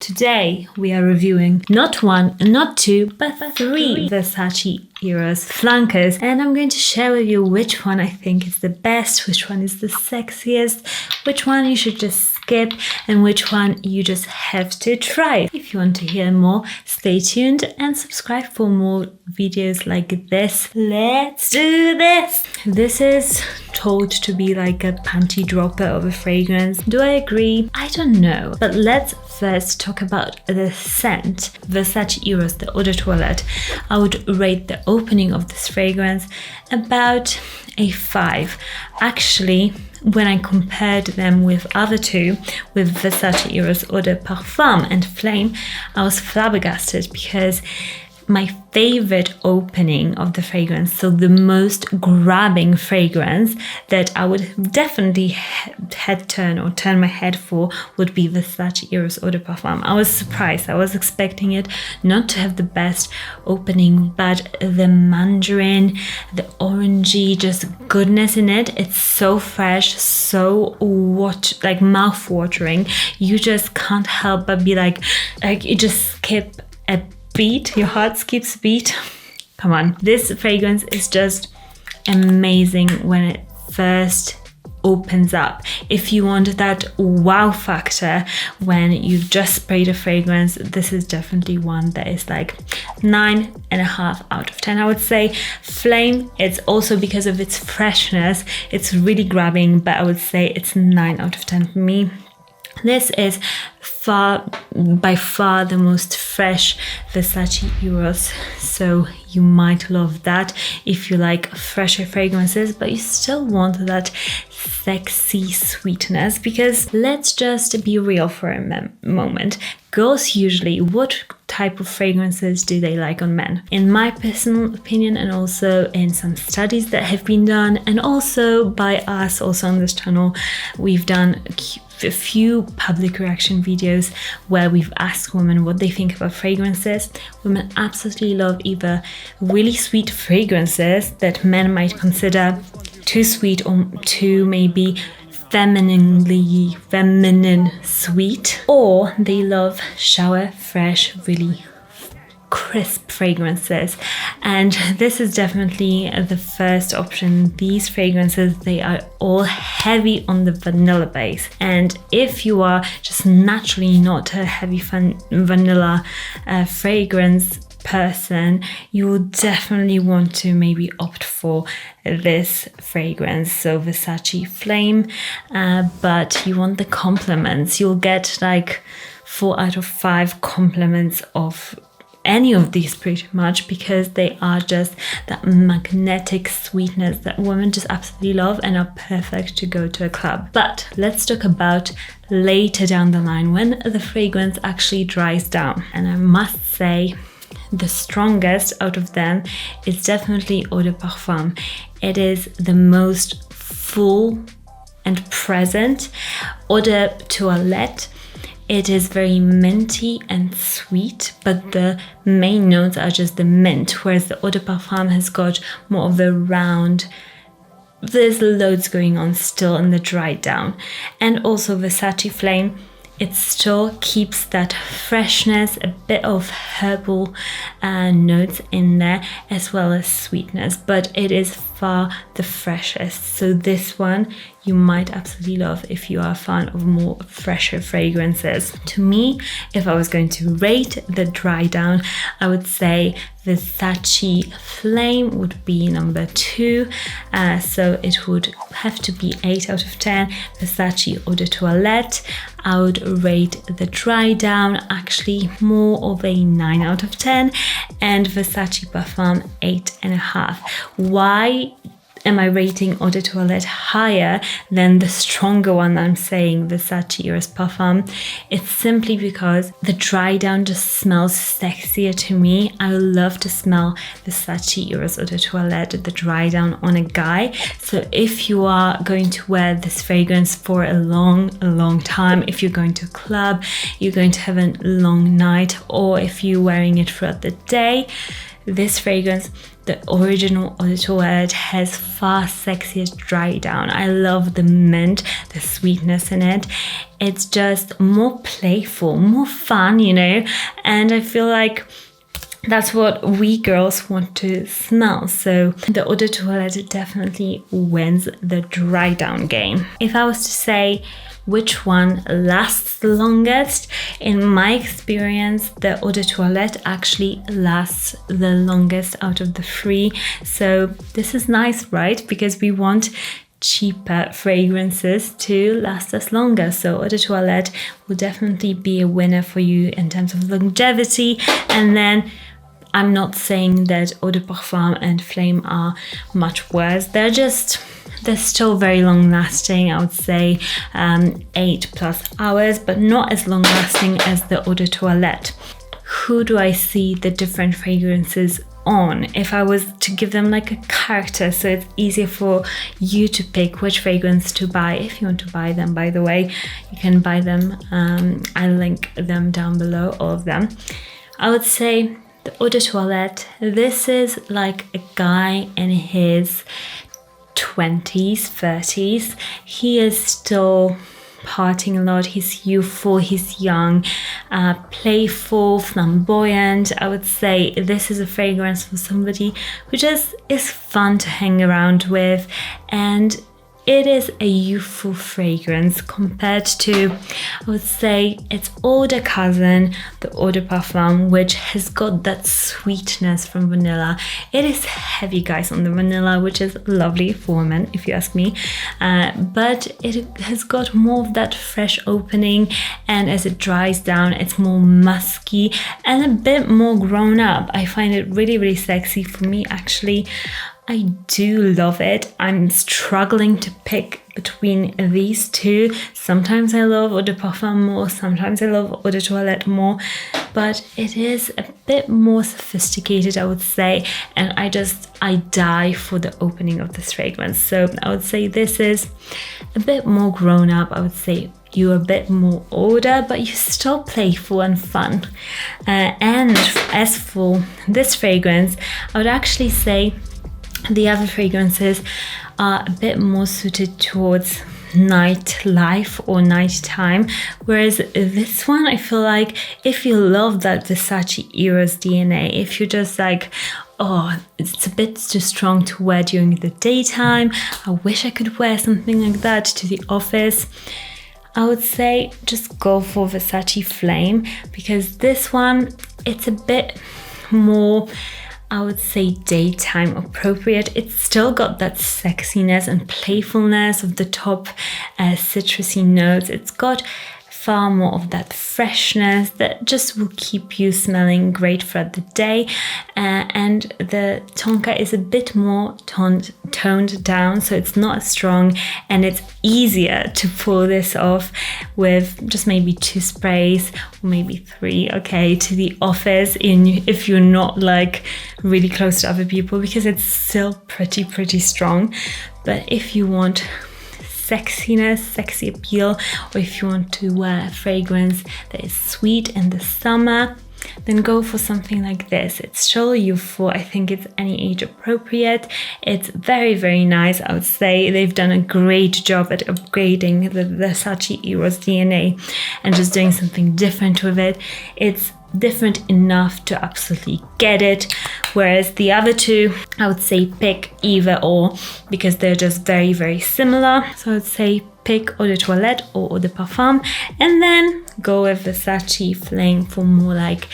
Today we are reviewing not one, not two, but three Versace Eros flankers, and I'm going to share with you which one I think is the best, which one is the sexiest, which one you should just skip, and which one you just have to try. If you want to hear more, stay tuned and subscribe for more videos like this. Let's do this! This is told to be like a panty dropper of a fragrance. Do I agree? I don't know. But let's first talk about the scent. Versace Eros, the Eau De Toilette. I would rate the opening of this fragrance about a 5. Actually, when I compared them with other two, with Versace Eros Eau De Parfum and Flame, I was flabbergasted because my favorite opening of the fragrance, so the most grabbing fragrance that I would definitely turn my head for, would be Versace Eros Eau De Parfum. I was surprised. I was expecting it not to have the best opening, but the mandarin, the orangey, just goodness in it. It's so fresh, so mouth-watering. You just can't help but be like you just skip a beat, your heart skips a beat. Come on, this fragrance is just amazing when it first opens up. If you want that wow factor when you've just sprayed a fragrance, this is definitely one that is like 9.5 out of 10. I would say Flame, it's also because of its freshness, it's really grabbing, but I would say it's 9 out of 10 for me. This is by far the most fresh Versace Eros, so you might love that if you like fresher fragrances, but you still want that sexy sweetness, because let's just be real for a moment. Girls usually, what type of fragrances do they like on men? In my personal opinion, and also in some studies that have been done, and also by us also on this channel, we've done a few public reaction videos where we've asked women what they think about fragrances. Women absolutely love either really sweet fragrances that men might consider too sweet or too maybe feminine sweet, or they love shower fresh, really crisp fragrances. And this is definitely the first option. These fragrances, they are all heavy on the vanilla base, and if you are just naturally not a heavy vanilla fragrance person, you will definitely want to maybe opt for this fragrance, so Versace Flame, but you want the compliments. You'll get like 4 out of 5 compliments of any of these pretty much, because they are just that magnetic sweetness that women just absolutely love and are perfect to go to a club. But let's talk about later down the line when the fragrance actually dries down, and I must say the strongest out of them is definitely Eau De Parfum. It is the most full and present. Eau De Toilette, it is very minty and sweet, but the main notes are just the mint, whereas the Eau De Parfum has got more of a round, there's loads going on still in the dry down. And also Versace Flame, it still keeps that freshness, a bit of herbal notes in there, as well as sweetness, but it is far the freshest. So this one you might absolutely love if you are a fan of more fresher fragrances. To me, if I was going to rate the dry down, I would say Versace Flame would be number 2, so it would have to be 8 out of 10. Versace Eau De Toilette, I would rate the dry down actually more of a 9 out of 10, and Versace Parfum 8.5. Why am I rating Eau De Toilette higher than the stronger one I'm saying, Versace Eros Parfum? It's simply because the dry down just smells sexier to me. I love to smell Versace Eros Eau De Toilette, the dry down on a guy. So if you are going to wear this fragrance for a long time, if you're going to a club, you're going to have a long night, or if you're wearing it throughout the day, this fragrance, the original Eau De Toilette, has far sexier dry down. I love the mint, the sweetness in it. It's just more playful, more fun, you know, and I feel like that's what we girls want to smell. So the Eau De Toilette definitely wins the dry down game. If I was to say which one lasts the longest, in my experience, the Eau De Toilette actually lasts the longest out of the three. So this is nice, right? Because we want cheaper fragrances to last us longer. So Eau De Toilette will definitely be a winner for you in terms of longevity. And then I'm not saying that Eau De Parfum and Flame are much worse. They're still very long lasting. I would say 8+ hours, but not as long lasting as the Eau De Toilette. Who do I see the different fragrances on? If I was to give them like a character, so it's easier for you to pick which fragrance to buy. If you want to buy them, by the way, you can buy them. I'll link them down below, all of them. I would say the Eau De Toilette, this is like a guy in his 20s, 30s. He is still partying a lot. He's youthful, he's young, playful, flamboyant. I would say this is a fragrance for somebody who just is fun to hang around with, and it is a youthful fragrance compared to, I would say, its older cousin, the Eau De Parfum, which has got that sweetness from vanilla. It is heavy, guys, on the vanilla, which is lovely for women, if you ask me. But it has got more of that fresh opening, and as it dries down, it's more musky and a bit more grown up. I find it really, really sexy. For me, actually, I do love it. I'm struggling to pick between these two. Sometimes I love Eau De Parfum more, sometimes I love Eau De Toilette more, but it is a bit more sophisticated, I would say, and I die for the opening of this fragrance. So I would say this is a bit more grown up. I would say you're a bit more older, but you're still playful and fun. And as for this fragrance, I would actually say the other fragrances are a bit more suited towards nightlife or nighttime, whereas this one, I feel like if you love that Versace Eros DNA, if you're just like, oh, it's a bit too strong to wear during the daytime, I wish I could wear something like that to the office, I would say just go for Versace Flame, because this one, it's a bit more, I would say, daytime appropriate. It's still got that sexiness and playfulness of the top citrusy notes. It's got far more of that freshness that just will keep you smelling great throughout the day. And the tonka is a bit more toned down, so it's not as strong, and it's easier to pull this off with just maybe 2 sprays or maybe 3, okay, to the office if you're not like really close to other people, because it's still pretty strong. But if you want sexiness, sexy appeal, or if you want to wear a fragrance that is sweet in the summer, then go for something like this. It's so youthful. I think it's any age appropriate. It's very nice. I would say they've done a great job at upgrading the Versace Eros DNA and just doing something different with it. It's different enough to absolutely get it, whereas the other two, I would say pick either or, because they're just very similar. So I would say pick Eau De Toilette or Eau De Parfum, and then go with Versace Flame for more like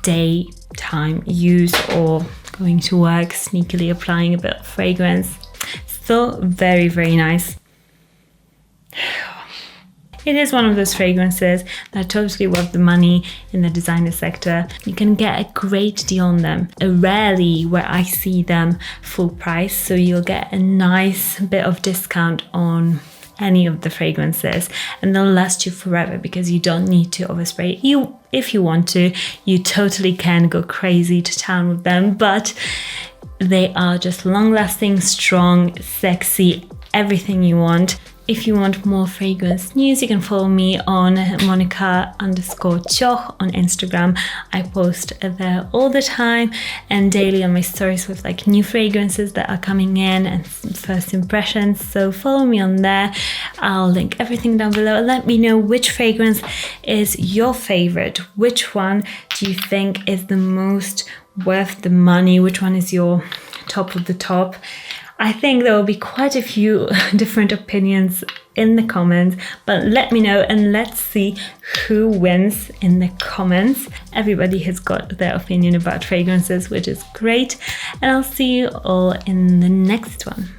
daytime use or going to work, sneakily applying a bit of fragrance. Still very nice. It is one of those fragrances that are totally worth the money in the designer sector. You can get a great deal on them. Rarely where I see them full price, so you'll get a nice bit of discount on any of the fragrances, and they'll last you forever because you don't need to overspray. If you want to, you totally can go crazy to town with them, but they are just long-lasting, strong, sexy, everything you want. If you want more fragrance news, you can follow me on Monica_Cioch on Instagram. I post there all the time and daily on my stories with like new fragrances that are coming in and first impressions. So follow me on there. I'll link everything down below. Let me know which fragrance is your favorite. Which one do you think is the most worth the money? Which one is your top of the top? I think there will be quite a few different opinions in the comments, but let me know and let's see who wins in the comments. Everybody has got their opinion about fragrances, which is great, and I'll see you all in the next one.